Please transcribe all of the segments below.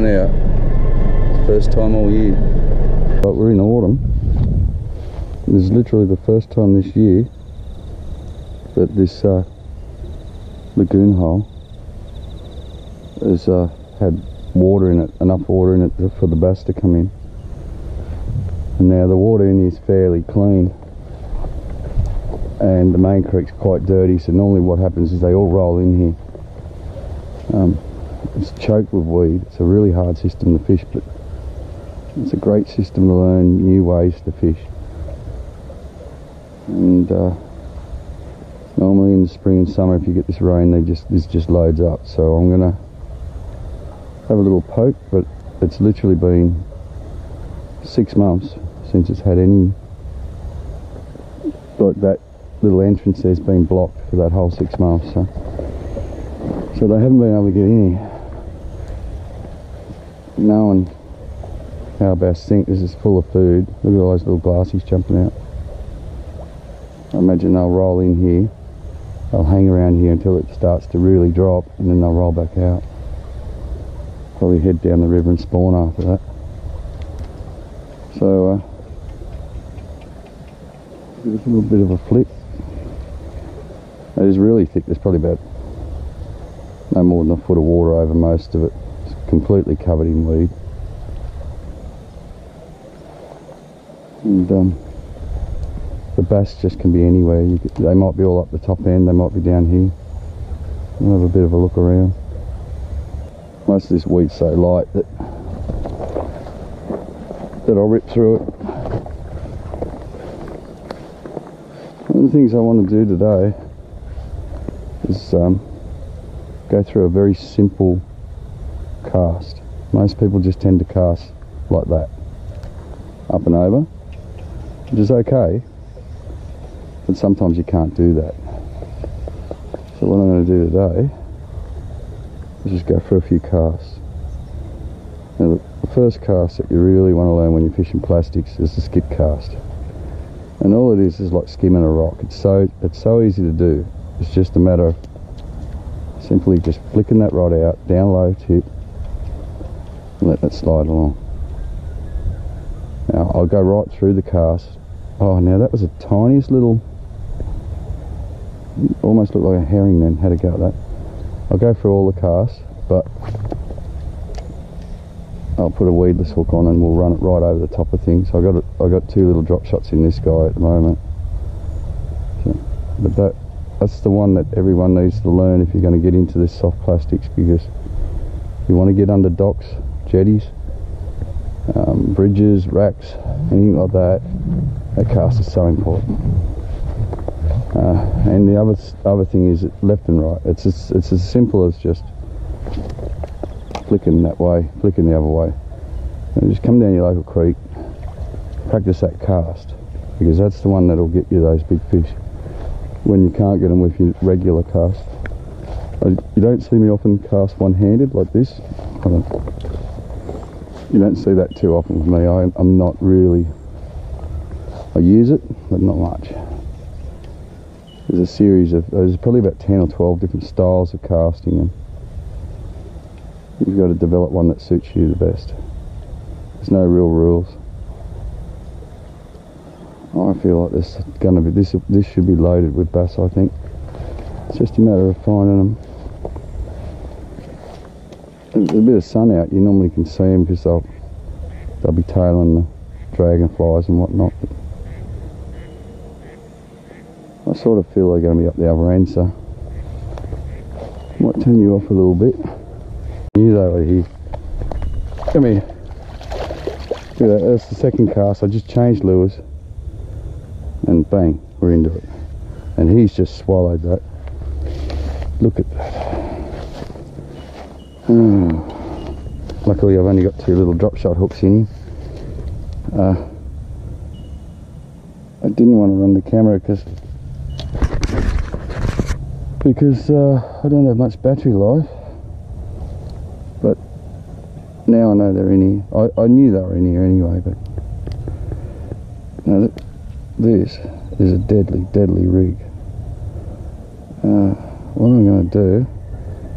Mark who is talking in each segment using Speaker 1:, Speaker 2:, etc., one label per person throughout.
Speaker 1: out. First time all year. But we're in autumn. This is literally the first time this year that this lagoon hole has had water in it, enough water in it for the bass to come in. And now the water in here is fairly clean, and the main creek's quite dirty, so normally what happens is they all roll in here. It's choked with weed. It's a really hard system to fish, but it's a great system to learn new ways to fish. And normally in the spring and summer, if you get this rain, this just loads up. So I'm gonna have a little poke, but it's literally been 6 months since it's had any, like that little entrance there's been blocked for that whole 6 months. So they haven't been able to get in here. Knowing how bass think, this is full of food. Look at all those little glassies jumping out. I imagine they'll roll in here, they'll hang around here until it starts to really drop, and then they'll roll back out. Probably head down the river and spawn after that. So give it a little bit of a flick. It is really thick. There's probably about no more than a foot of water over most of it. It's completely covered in weed. And the bass just can be anywhere. They might be all up the top end, they might be down here. We'll have a bit of a look around. Most of this weed's so light that I'll rip through it. One of the things I want to do today is go through a very simple cast. Most people just tend to cast like that, up and over, which is okay, but sometimes you can't do that. So what I'm going to do today is just go for a few casts. Now the first cast that you really want to learn when you're fishing plastics is the skip cast. And all it is like skimming a rock. It's so easy to do. It's just a matter of simply just flicking that rod out, down low tip, and let that slide along. Now I'll go right through the cast. Oh, now that was the tiniest little, almost looked like a herring then. Had a go at that. I'll go through all the casts, but I'll put a weedless hook on and we'll run it right over the top of things. I got 2 little drop shots in this guy at the moment. So, but that's the one that everyone needs to learn if you're going to get into this soft plastics, because you want to get under docks, jetties, bridges, racks, anything like that. That cast is so important. And the other thing is left and right. It's as simple as just flicking that way, flicking the other way. And just come down your local creek, practice that cast, because that's the one that'll get you those big fish when you can't get them with your regular cast. You don't see me often cast one-handed like this. You don't see that too often with me. I'm not really, I use it, but not much. There's probably about 10 or 12 different styles of casting, and you've got to develop one that suits you the best. There's no real rules. I feel like this should be loaded with bass, I think. It's just a matter of finding them. There's a bit of sun out, you normally can see them because they'll be tailing the dragonflies and whatnot. But I sort of feel they're going to be up the other end, so I might turn you off a little bit. You over here. Come here. Look at that, that's the second cast. I just changed lures and bang, we're into it. And he's just swallowed that. Look at that. Luckily I've only got 2 little drop shot hooks in here. I didn't want to run the camera because I don't have much battery life. But now I know they're in here. I knew they were in here anyway, but now this is a deadly rig. What I'm going to do,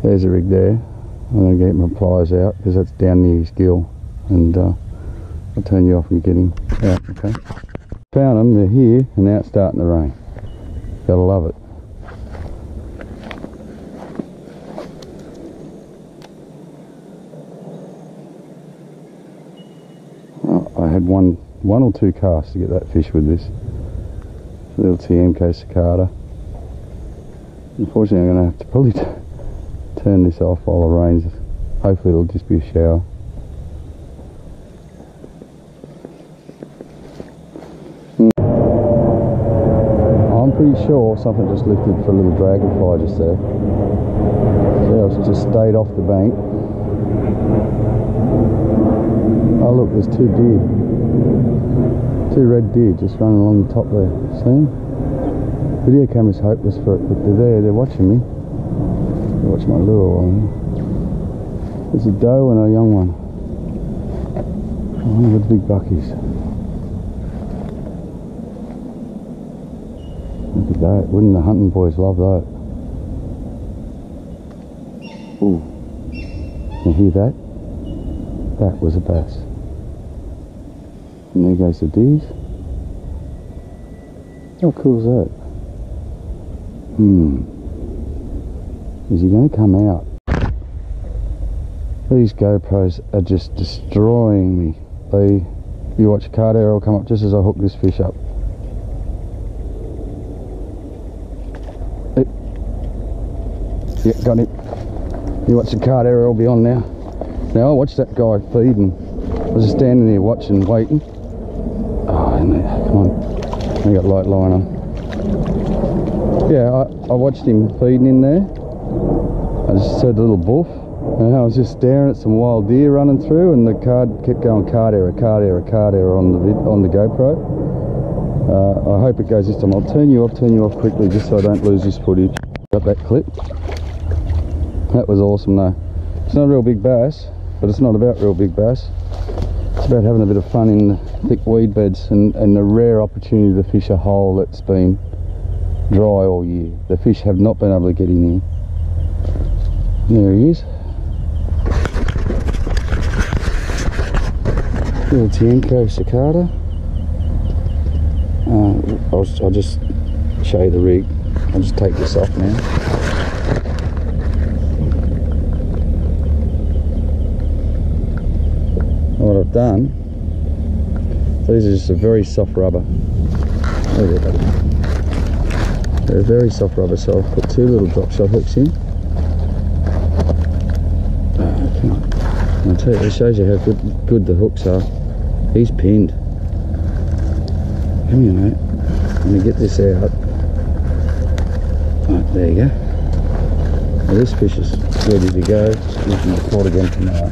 Speaker 1: there's a rig there, I'm going to get my pliers out because that's down near his gill, and I'll turn you off and get him out, okay? Found them, they're here, and now it's starting to rain. Gotta love it. Oh, I had one or two casts to get that fish with this little TMK cicada. Unfortunately, I'm going to have to probably turn this off while it rains. Hopefully it'll just be a shower. I'm pretty sure something just lifted for a little dragonfly just there. So it's just stayed off the bank. Oh look, there's two deer. Two red deer just running along the top there. See them? Video camera's hopeless for it, but they're there, they're watching me. They watch my lure on. There's a doe and a young one. Oh, look at the big buckies. Look at that. Wouldn't the hunting boys love that? Ooh. You hear that? That was a bass. And there goes the deers. How cool is that? Is he going to come out? These GoPros are just destroying me. You watch a card arrow come up just as I hook this fish up. Yeah, got him. You watch the card arrow will be on now. Now I watched that guy feeding. I was just standing there watching, waiting. Oh, in there. Come on. I got light line on. Yeah, I watched him feeding in there. I just heard a little boof, and I was just staring at some wild deer running through, and the card kept going card error on the GoPro. I hope it goes this time. I'll turn you off quickly just so I don't lose this footage. Got that clip. That was awesome though. It's not a real big bass, but it's not about real big bass. It's about having a bit of fun in the thick weed beds and the rare opportunity to fish a hole that's been dry all year. The fish have not been able to get in here. There he is. Little TMK cicada. I'll just show you the rig. I'll just take this off now. What I've done, these are just a very soft rubber. There you go. They're a very soft rubber, so I've put two little drop shot hooks in. I'll tell you, it shows you how good the hooks are. He's pinned. Come here, mate. Let me get this out. Right, there you go. Well, this fish is ready to go. We can record again tomorrow.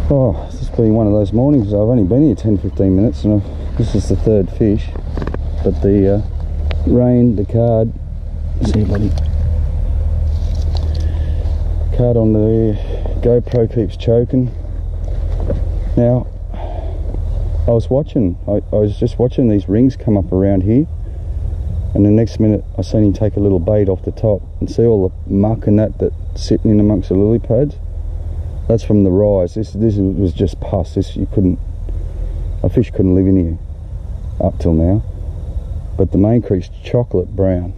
Speaker 1: Oh, this has been one of those mornings. I've only been here 10-15 minutes, and this is the third fish. But the rain, the card, see buddy, card on the GoPro keeps choking. Now, I was just watching these rings come up around here, and the next minute I seen him take a little bait off the top, and see all the muck and that's sitting in amongst the lily pads. That's from the rise. This was just pus. A fish couldn't live in here up till now. But the main creek's chocolate brown,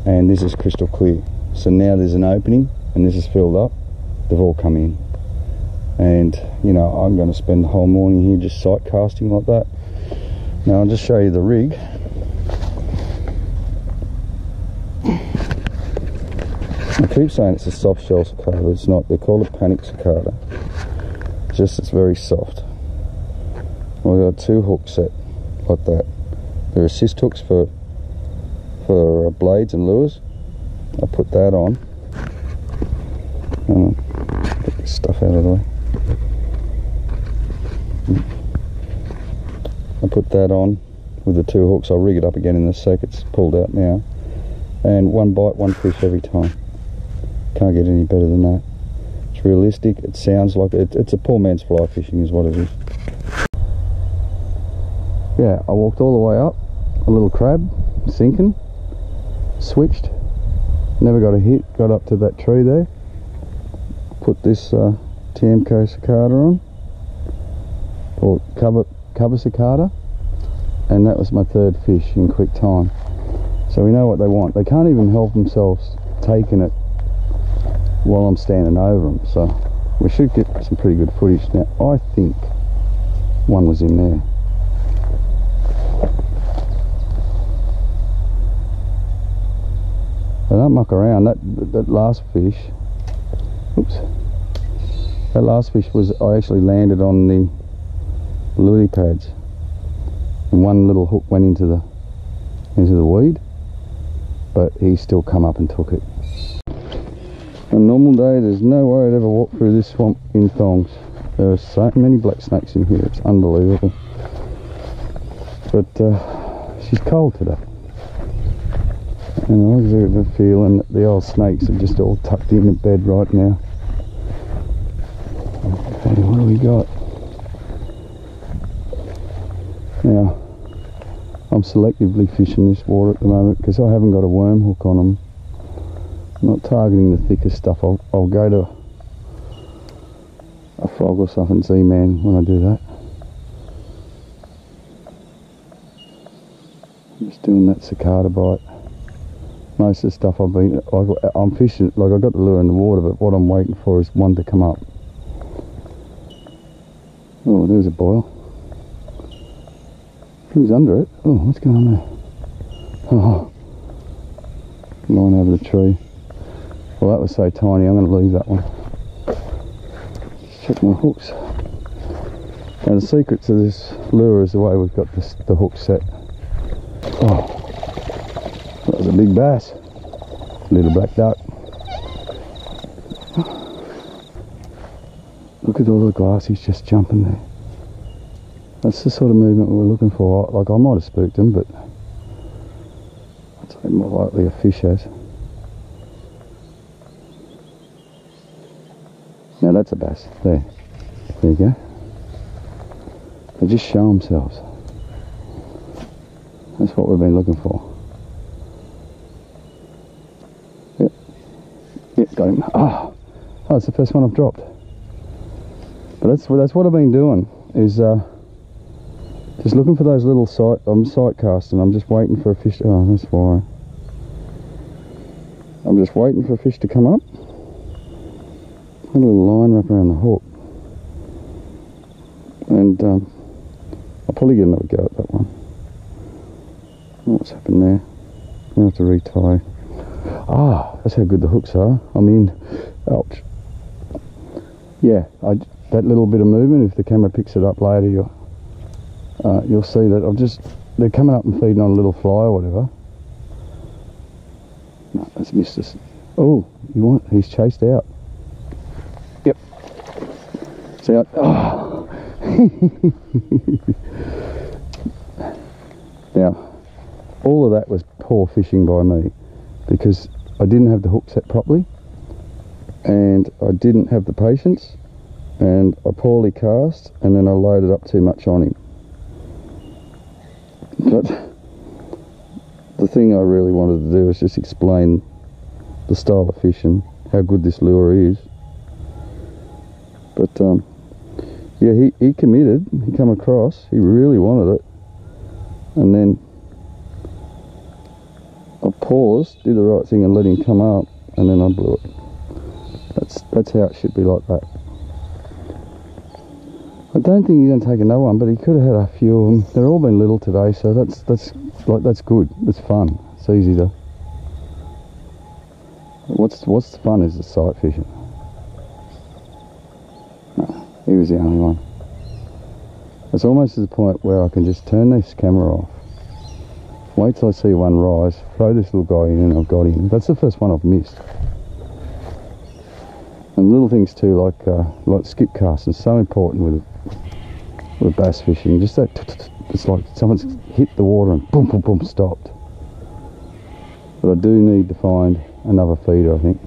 Speaker 1: and this is crystal clear. So now there's an opening, and this is filled up. They've all come in, and you know I'm going to spend the whole morning here just sight casting like that. Now I'll just show you the rig. I keep saying it's a soft shell cicada. It's not. They call it panic cicada. It's very soft. We've got two hooks set like that. They're assist hooks for blades and lures. I'll put that on. Get this stuff out of the way. I'll put that on with the two hooks. I'll rig it up again in a sec. It's pulled out now. And one bite, one fish every time. Can't get any better than that. It's realistic. It sounds like it's a poor man's fly fishing is what it is. Yeah, I walked all the way up, a little crab, sinking, switched, never got a hit. Got up to that tree there, put this Tiemco cicada on, or cover cicada, and that was my third fish in quick time. So we know what they want. They can't even help themselves taking it while I'm standing over them, so we should get some pretty good footage. Now I think one was in there. They don't muck around. That last fish, oops, that last fish was, I actually landed on the lily pads, and one little hook went into the weed, but he still come up and took it. On a normal day, there's no way I'd ever walk through this swamp in thongs. There are so many black snakes in here, it's unbelievable. But she's cold today. And I get the feeling that the old snakes are just all tucked in the bed right now. Okay, what do we got? Now, I'm selectively fishing this water at the moment because I haven't got a worm hook on them. I'm not targeting the thickest stuff. I'll go to a frog or something, Z-Man, when I do that. I'm just doing that cicada bite. Most of the stuff I'm fishing, like I got the lure in the water, but what I'm waiting for is one to come up. Oh, there's a boil. Who's under it? Oh, what's going on there? Oh, line over the tree. Well, that was so tiny, I'm going to leave that one. Let's check my hooks. Now, the secret to this lure is the way we've got the hook set. Oh, that was a big bass. Little black duck. Look at all the glassies just jumping there. That's the sort of movement we're looking for. Like, I might have spooked them, but I'd say more likely a fish has. Now that's a bass. There you go. They just show themselves. That's what we've been looking for. Yep, got him. Oh, it's the first one I've dropped. But that's what I've been doing, is just looking for those little sight casting. I'm just waiting for a fish. Oh, that's why. I'm just waiting for a fish to come up. Put a little line wrap around the hook, and I'll probably get another go at that one. What's happened there? I'm gonna have to retie. Ah, that's how good the hooks are. I mean, ouch. Yeah, that little bit of movement, if the camera picks it up later, you'll see that they're coming up and feeding on a little fly or whatever. No, that's missed us. Oh, he's chased out. Yep. See, oh. Now, all of that was poor fishing by me, because I didn't have the hook set properly, and I didn't have the patience, and I poorly cast, and then I loaded up too much on him. But the thing I really wanted to do was just explain the style of fishing, how good this lure is. But yeah, he committed, he come across, he really wanted it, and then I paused, did the right thing and let him come up, and then I blew it. That's how it should be, like that. I don't think he's going to take another one, but he could have had a few of them. They've all been little today, so that's good. It's fun. It's easy to. What's the fun is the sight fishing. No, he was the only one. It's almost to the point where I can just turn this camera off, wait till I see one rise, throw this little guy in, and I've got him. That's the first one I've missed. And little things too, like skip casting, is so important with bass fishing. Just that, it's like someone's hit the water and boom, boom, boom, stopped. But I do need to find another feeder, I think.